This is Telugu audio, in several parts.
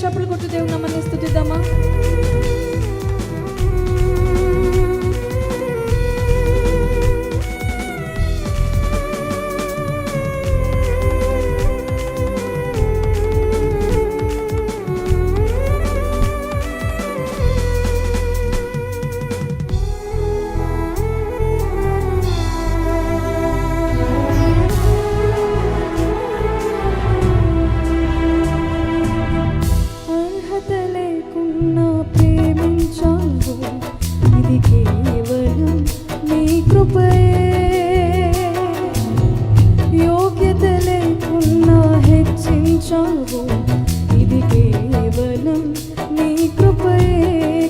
చప్పలు కొట్టు దేవుని నామమున స్తుతిద్దామా? ఇది కేవలం నీ కృపయే.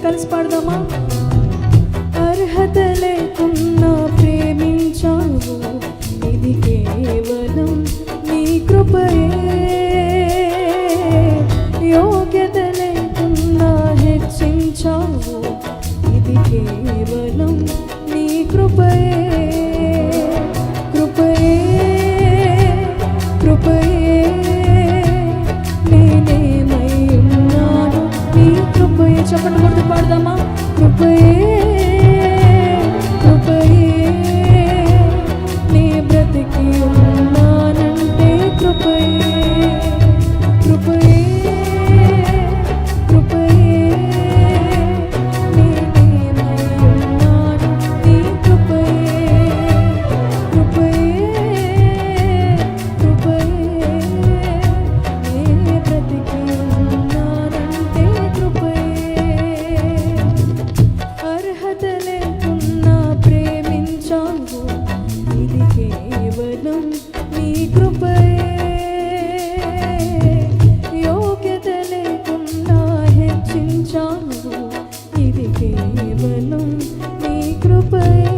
కలిసి పాడదామా? అర్హత లేకున్నా ప్రేమించావు, ఇది కేవలం నీ కృపయే. యోగ్యత లేకున్నా హెచ్చించావు, ఇది కేవలం నీ కృపయే. కృపయే కృపయే చప్పట్లు కొడుతూ పాడదామా? కృపయే కృపయే నీ బ్రతికి ఉన్నానంటే కృపయే. కృపయే కృపయే నేనేమై ఉన్నాను నీ కృపయే. కృపయే కృపయే నీ బ్రతికి ఉన్నానంటే కృపయే. అర్హత లేకున్నా ప్రేమించావు, ఇది కేవలం నీ కృపయే. యోగ్యత లేకున్నా హెచ్చించావు, ఇది కేవలం నీ కృపయే.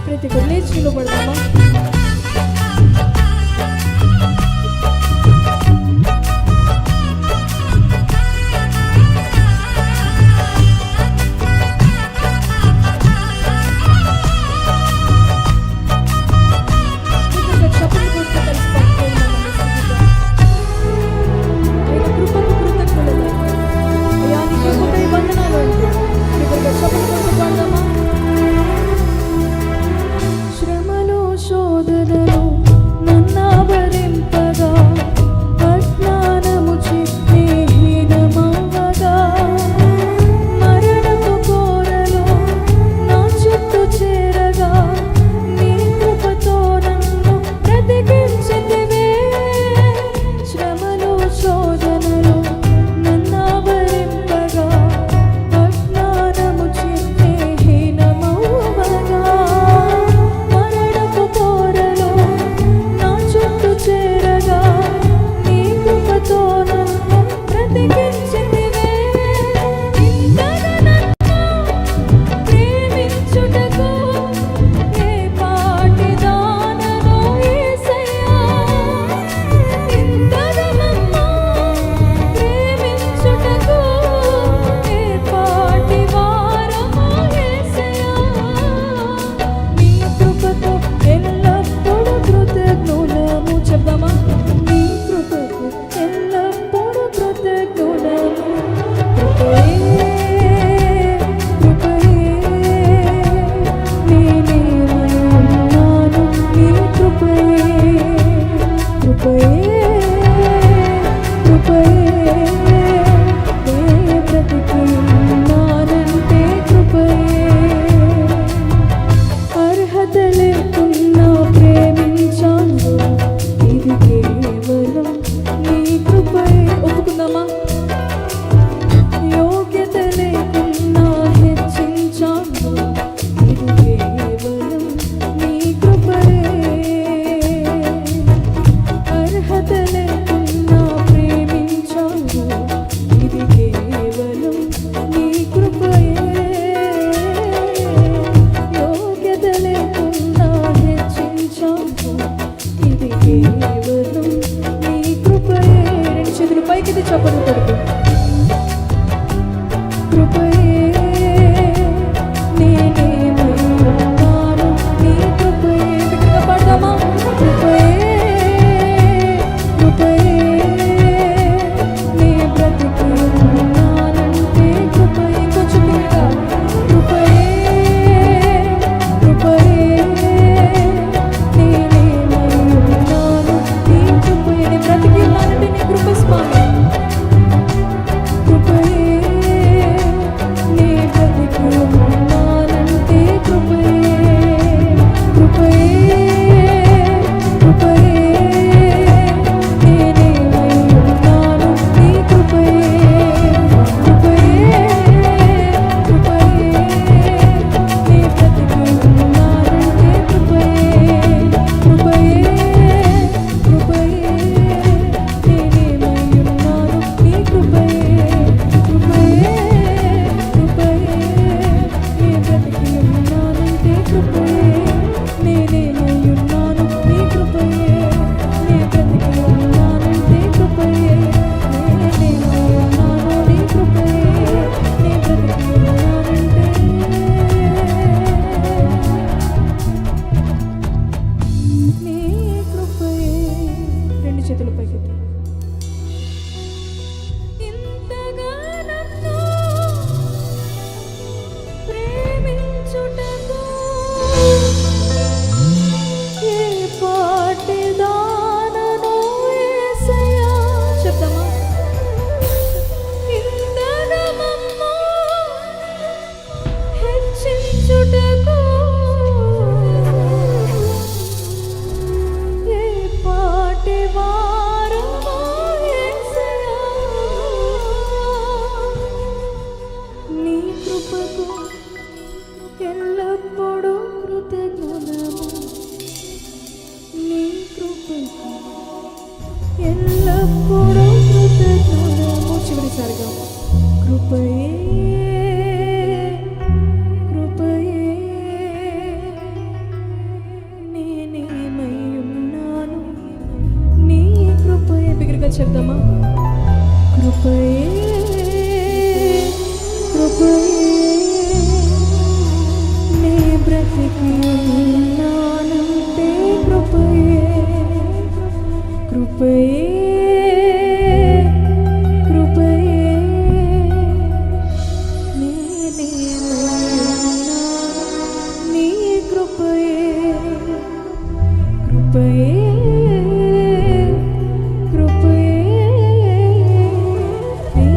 ప్రతి ఒక్కరు లేచి నిలబడదామా? అర్హత లేకున్నా ప్రేమించావు, ఇది కేవలం నీ కృపయే. ఒప్పుకుందామా? యోగ్యత లేకున్నా హెచ్చించావు, ఇది కేవలం నీ కృపయే. అర్హత లేకున్నా ప్రేమించావు, ఇది కేవలం నీ కృపయే. యోగ్యత లేకున్నా హెచ్చించావు, ఇది కేవలం నీ కృపయే. రెండు చేతులు పైకెత్తి చప్పట్లు కొడుతూ, కృపయే నేనేమయ్యున్నాను నీ కృపయే. బిగ్గరగా పాడదామా? కృపయే, కృపయే నీ బ్రతికి ఉన్నానంటే కృపయే. కొంచెం బిగ్గరగా, కృపయే, కృపయే నేనేమయ్యున్నాను నీ కృపయే. నీ బ్రతికి ఉన్నానంటే నీ కృప స్వామి. కృపయే నీ బ్రతికి ఉన్నానంటే కృపయే. కృపయే, కృపయే నేనేమయ్యున్నాను నీ కృపయే. కృపయే, కృపయే నీ బ్రతికి ఉన్నానంటే కృపయే. కృపయే, కృపయే నేనేమయ్యున్నాను నీ కృపయే. కృపయే, కృపయే నీ బ్రతికి ఉన్నానంటే కృపయే. నేనేమయ్యున్నాను నీ కృపయే. నీ బ్రతికి ఉన్నానంటే కృపయే. నేనేమయ్యున్నాను నీ కృపయే. నీ బ్రతికి ఉన్నానంటే నీ కృపయే. రెండు చేతుల పైకెత్తి, ఇంతగా నన్ను ప్రేమించుటకు ఏ పాటి దానను యేసయ్యా. చెప్దామా? ఇంతగా మమ్ము హెచ్చించుటకు ఏ పాటి వారము యేసయ్యా. నీ కృపకు ఎల్లప్పుడూ కృతజ్ఞతము. నీ కృపకు ఎల్లప్పుడూ కృతజ్ఞతము. చివరిసారిగా, కృపయే, కృపయే నేనేమయ్యున్నాను నీ కృపయే. బిగ్గరగా చెప్దామా? కృపయే, కృపయే నీ బ్రతికి ఉన్నానంటే కృపయే. కృపయే, కృపయే నేనేమయ్యున్నాను నీ కృపయే. కృపయే, కృపయే నీ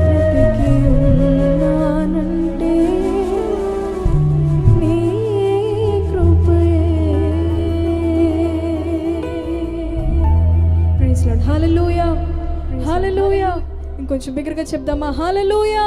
బ్రతికి ఉన్నానంటే నీ కృపయే. Praise Lord. Hallelujah, hallelujah. ఇంకొంచెం బిగ్గరగా చెప్దామా? హల్లెలూయా.